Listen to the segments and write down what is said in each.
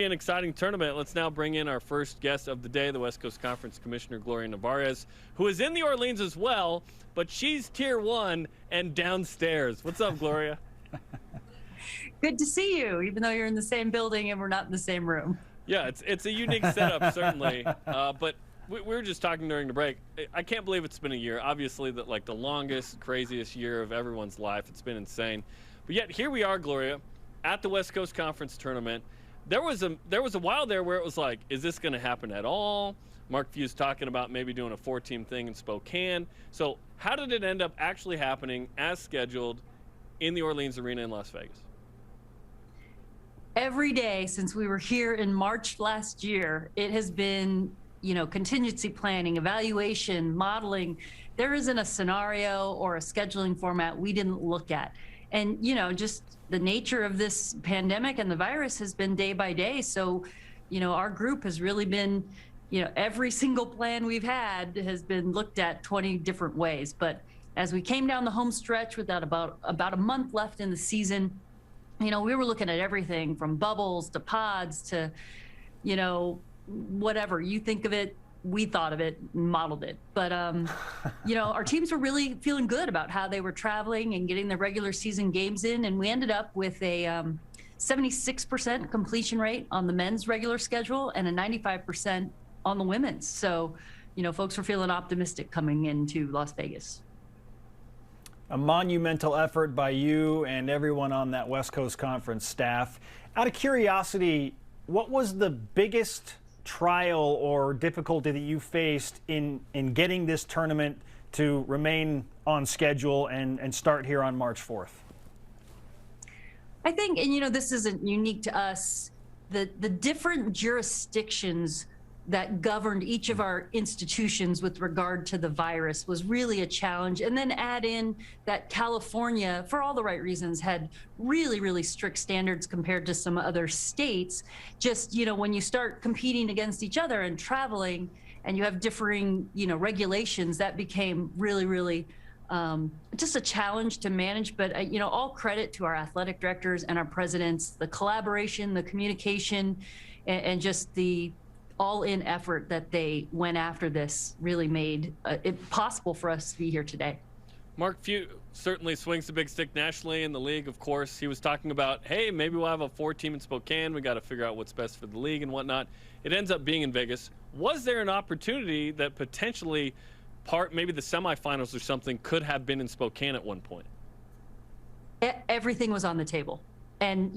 An exciting tournament. Let's now bring in our first guest of the day, the West Coast Conference Commissioner Gloria Nevarez, who is in the Orleans as well, but she's Tier 1 and downstairs. What's up, Gloria? Good to see you, even though you're in the same building and we're not in the same room. Yeah, it's a unique setup, certainly. But we were just talking during the break. I can't believe it's been a year. Obviously, the longest, craziest year of everyone's life. It's been insane. But yet, here we are, Gloria, at the West Coast Conference Tournament. There was a while there where it was like, is this going to happen at all? Mark Few's talking about maybe doing a 4-team thing in Spokane. So how did it end up actually happening as scheduled in the Orleans Arena in Las Vegas? Every day since we were here in March last year, it has been, contingency planning, evaluation, modeling. There isn't a scenario or a scheduling format we didn't look at. And, just the nature of this pandemic and the virus has been day by day. So, our group has really been, every single plan we've had has been looked at 20 different ways. But as we came down the home stretch with that about a month left in the season, we were looking at everything from bubbles to pods to, whatever you think of it. We thought of it, modeled it. But, our teams were really feeling good about how they were traveling and getting their regular season games in. And we ended up with a 76% completion rate on the men's regular schedule and a 95% on the women's. So, folks were feeling optimistic coming into Las Vegas. A monumental effort by you and everyone on that West Coast Conference staff. Out of curiosity, what was the biggest trial or difficulty that you faced in getting this tournament to remain on schedule and start here on March 4th? I think, and this isn't unique to us, the different jurisdictions that governed each of our institutions with regard to the virus was really a challenge. And then add in that California, for all the right reasons, had really, really strict standards compared to some other states. Just, when you start competing against each other and traveling and you have differing, regulations, that became really, really just a challenge to manage. But, all credit to our athletic directors and our presidents, the collaboration, the communication, and just the all-in effort that they went after this really made it possible for us to be here today. Mark Few certainly swings the big stick nationally in the league, of course. He was talking about, hey, maybe we'll have a 4-team in Spokane. We got to figure out what's best for the league and whatnot. It ends up being in Vegas. Was there an opportunity that potentially maybe the semifinals or something could have been in Spokane at one point? Everything was on the table. And,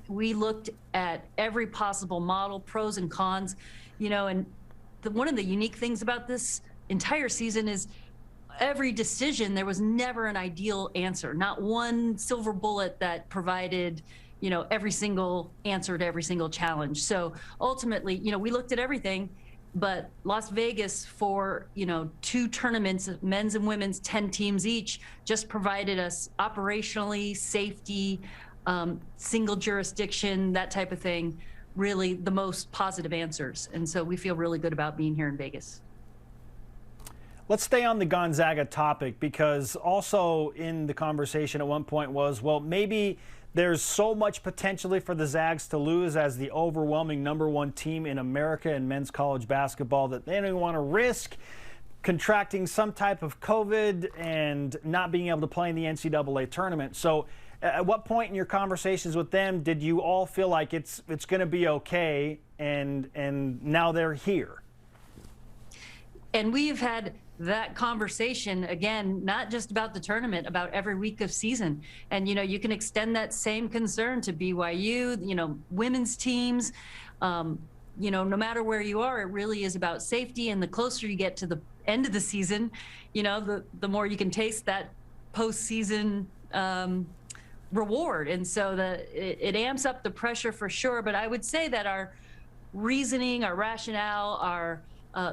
we looked at every possible model, pros and cons, and one of the unique things about this entire season is every decision, there was never an ideal answer, not one silver bullet that provided, every single answer to every single challenge. So ultimately, we looked at everything, but Las Vegas for, 2 tournaments, men's and women's, 10 teams each, just provided us operationally, safety, single jurisdiction, that type of thing, really the most positive answers. And so we feel really good about being here in Vegas. Let's stay on the Gonzaga topic, because also in the conversation at one point was, well, maybe there's so much potentially for the Zags to lose as the overwhelming #1 team in America in men's college basketball that they don't want to risk contracting some type of COVID and not being able to play in the NCAA tournament. So at what point in your conversations with them did you all feel like it's going to be okay, and now they're here? And we've had that conversation, again, not just about the tournament, about every week of season. And, you can extend that same concern to BYU, women's teams. No matter where you are, it really is about safety. And the closer you get to the end of the season, the more you can taste that postseason reward. And so it amps up the pressure for sure. But I would say that our reasoning, our rationale,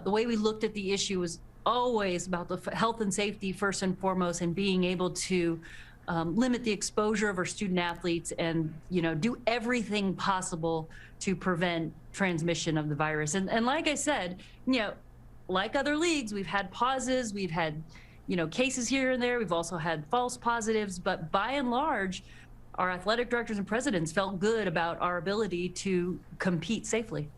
the way we looked at the issue was always about the health and safety first and foremost, and being able to limit the exposure of our student athletes and, do everything possible to prevent transmission of the virus. And like I said, like other leagues, we've had pauses, we've had, cases here and there. We've also had false positives, but by and large, our athletic directors and presidents felt good about our ability to compete safely.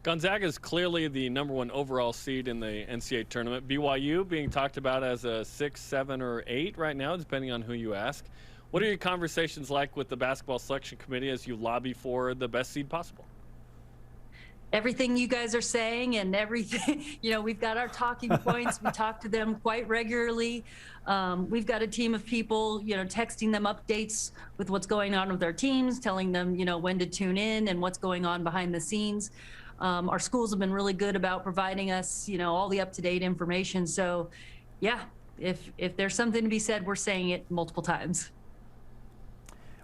Gonzaga is clearly the #1 overall seed in the NCAA tournament. BYU being talked about as a 6, 7, or 8 right now, depending on who you ask. What are your conversations like with the basketball selection committee as you lobby for the best seed possible? Everything you guys are saying and everything, we've got our talking points. We talk to them quite regularly. We've got a team of people, texting them updates with what's going on with their teams, telling them, when to tune in and what's going on behind the scenes. Our schools have been really good about providing us, all the up-to-date information. So, yeah, if there's something to be said, we're saying it multiple times.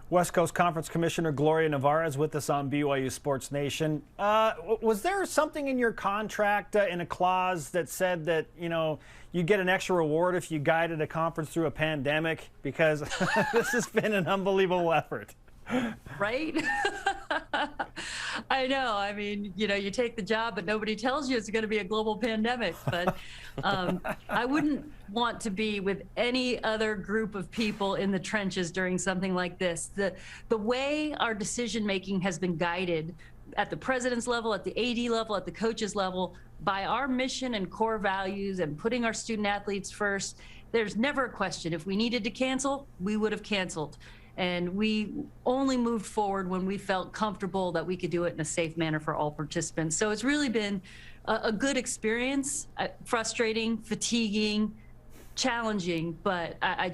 West Coast Conference Commissioner Gloria Nevarez with us on BYU Sports Nation. Was there something in your contract in a clause that said that, you get an extra reward if you guided a conference through a pandemic? Because this has been an unbelievable effort. Right? I know. I mean, you take the job, but nobody tells you it's going to be a global pandemic. But I wouldn't want to be with any other group of people in the trenches during something like this. The way our decision making has been guided at the president's level, at the AD level, at the coaches level, by our mission and core values and putting our student athletes first, there's never a question. If we needed to cancel, we would have canceled. And we only moved forward when we felt comfortable that we could do it in a safe manner for all participants. So it's really been a good experience, frustrating, fatiguing, challenging, but I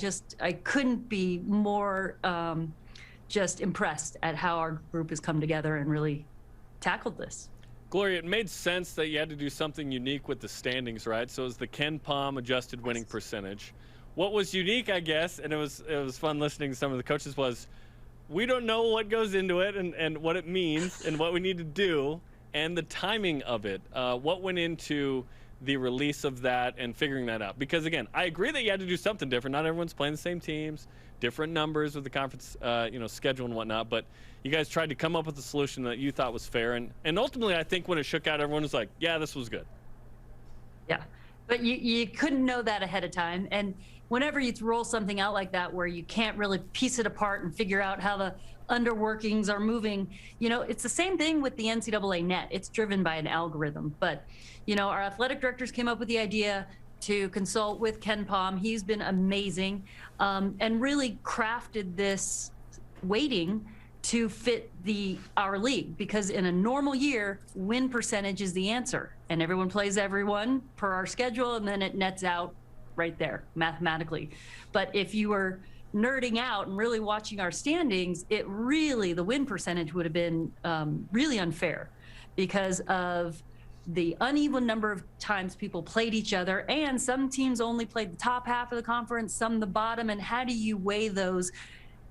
couldn't be more just impressed at how our group has come together and really tackled this. Gloria, it made sense that you had to do something unique with the standings, right? So it was the KENPOM adjusted winning percentage. What was unique, I guess, and it was fun listening to some of the coaches, was we don't know what goes into it and what it means and what we need to do and the timing of it. What went into the release of that and figuring that out? Because, again, I agree that you had to do something different. Not everyone's playing the same teams, different numbers with the conference schedule and whatnot, but you guys tried to come up with a solution that you thought was fair. And ultimately, I think when it shook out, everyone was like, yeah, this was good. Yeah, but you couldn't know that ahead of time. And whenever you roll something out like that where you can't really piece it apart and figure out how the underworkings are moving, it's the same thing with the NCAA net. It's driven by an algorithm. But, our athletic directors came up with the idea to consult with KENPOM. He's been amazing and really crafted this weighting to fit our league, because in a normal year, win percentage is the answer. And everyone plays everyone per our schedule, and then it nets out right there mathematically. But if you were nerding out and really watching our standings, the win percentage would have been really unfair because of the uneven number of times people played each other, and some teams only played the top half of the conference, some the bottom. And how do you weigh those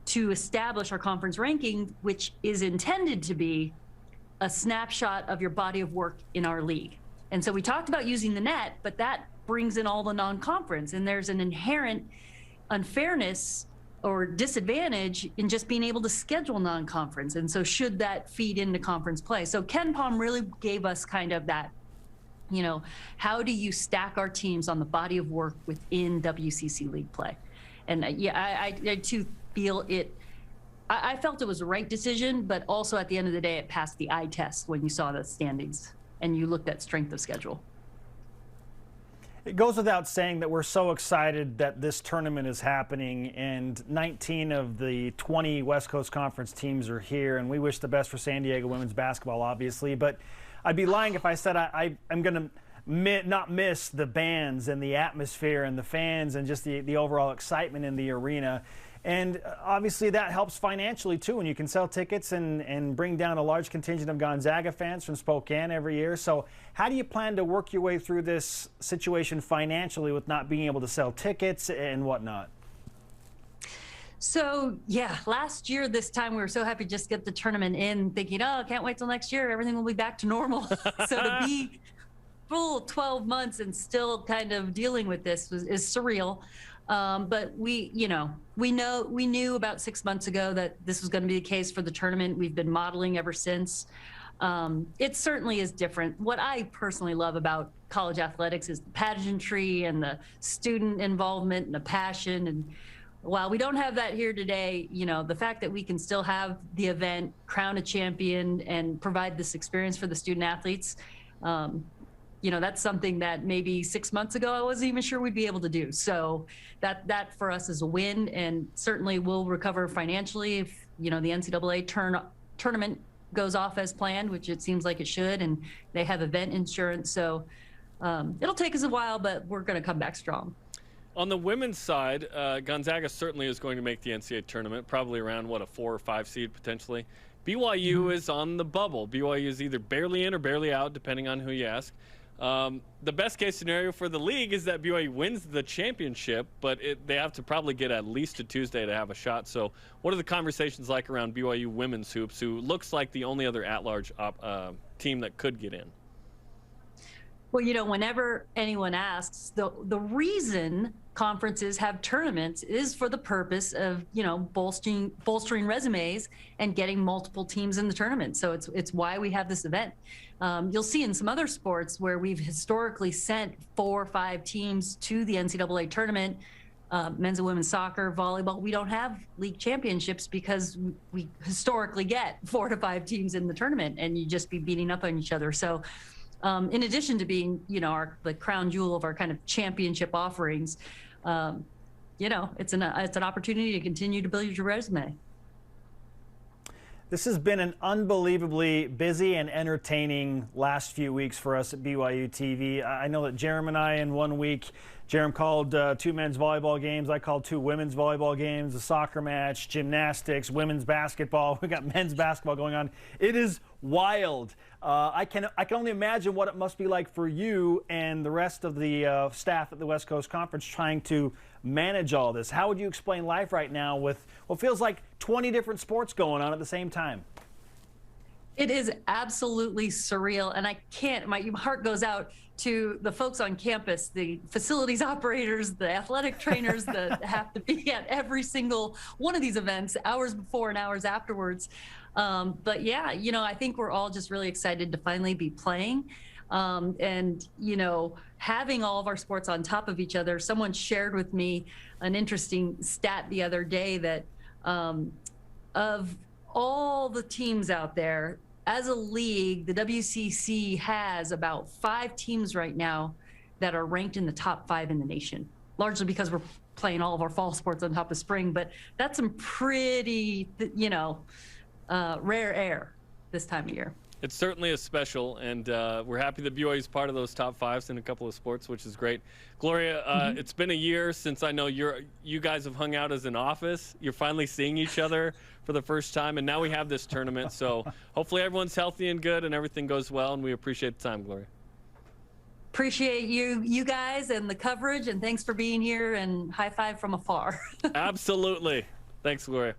to establish our conference ranking, which is intended to be a snapshot of your body of work in our league? And so we talked about using the net, but that brings in all the non-conference, and there's an inherent unfairness or disadvantage in just being able to schedule non-conference. And so should that feed into conference play? So KENPOM really gave us kind of that, how do you stack our teams on the body of work within WCC league play? And I too feel it. I felt it was the right decision, but also at the end of the day, it passed the eye test when you saw the standings and you looked at strength of schedule. It goes without saying that we're so excited that this tournament is happening, and 19 of the 20 West Coast Conference teams are here, and we wish the best for San Diego women's basketball, obviously. But I'd be lying if I said I'm going to not miss the bands and the atmosphere and the fans and just the overall excitement in the arena. And obviously that helps financially too, when you can sell tickets and bring down a large contingent of Gonzaga fans from Spokane every year. So how do you plan to work your way through this situation financially with not being able to sell tickets and whatnot? So yeah, last year this time we were so happy to just get the tournament in, thinking, oh, can't wait till next year, everything will be back to normal. So to be full 12 months and still kind of dealing with this is surreal. But we knew about 6 months ago that this was going to be the case for the tournament. We've been modeling ever since. It certainly is different. What I personally love about college athletics is the pageantry and the student involvement and the passion. And while we don't have that here today, you know, the fact that we can still have the event, crown a champion, and provide this experience for the student athletes, you know, that's something that maybe 6 months ago I wasn't even sure we'd be able to do. So that for us is a win, and certainly we'll recover financially if, you know, the NCAA tournament goes off as planned, which it seems like it should, and they have event insurance. So it'll take us a while, but we're going to come back strong. On the women's side, Gonzaga certainly is going to make the NCAA tournament, probably around, what, a 4 or 5 seed potentially. BYU is on the bubble. BYU is either barely in or barely out, depending on who you ask. The best case scenario for the league is that BYU wins the championship, but they have to probably get at least to Tuesday to have a shot. So what are the conversations like around BYU women's hoops, who looks like the only other at-large team that could get in? Well, you know, whenever anyone asks, the reason conferences have tournaments is for the purpose of, you know, bolstering resumes and getting multiple teams in the tournament. So it's why we have this event. You'll see in some other sports where we've historically sent 4 or 5 teams to the NCAA tournament, men's and women's soccer, volleyball. We don't have league championships because we historically get 4 to 5 teams in the tournament, and you just be beating up on each other. So in addition to being, you know, the crown jewel of our kind of championship offerings, you know, it's an opportunity to continue to build your resume. This has been an unbelievably busy and entertaining last few weeks for us at BYU TV. I know that Jarom and I, in 1 week, Jarom called 2 men's volleyball games. I called 2 women's volleyball games, a soccer match, gymnastics, women's basketball. We got men's basketball going on. It is wild. I can only imagine what it must be like for you and the rest of the staff at the West Coast Conference trying to manage all this. How would you explain life right now with what feels like 20 different sports going on at the same time? It is absolutely surreal, and I can't, my heart goes out to the folks on campus, the facilities operators, the athletic trainers that have to be at every single one of these events, hours before and hours afterwards. But yeah, you know, I think we're all just really excited to finally be playing. And, you know, having all of our sports on top of each other. Someone shared with me an interesting stat the other day that of all the teams out there, as a league, the WCC has about 5 teams right now that are ranked in the top 5 in the nation, largely because we're playing all of our fall sports on top of spring. But that's some pretty, you know, rare air this time of year. It certainly is special, and we're happy that BYU is part of those top 5s in a couple of sports, which is great. Gloria, it's been a year since I know you guys have hung out as an office. You're finally seeing each other for the first time, and now we have this tournament. So hopefully everyone's healthy and good and everything goes well, and we appreciate the time, Gloria. Appreciate you guys and the coverage, and thanks for being here, and high five from afar. Absolutely. Thanks, Gloria.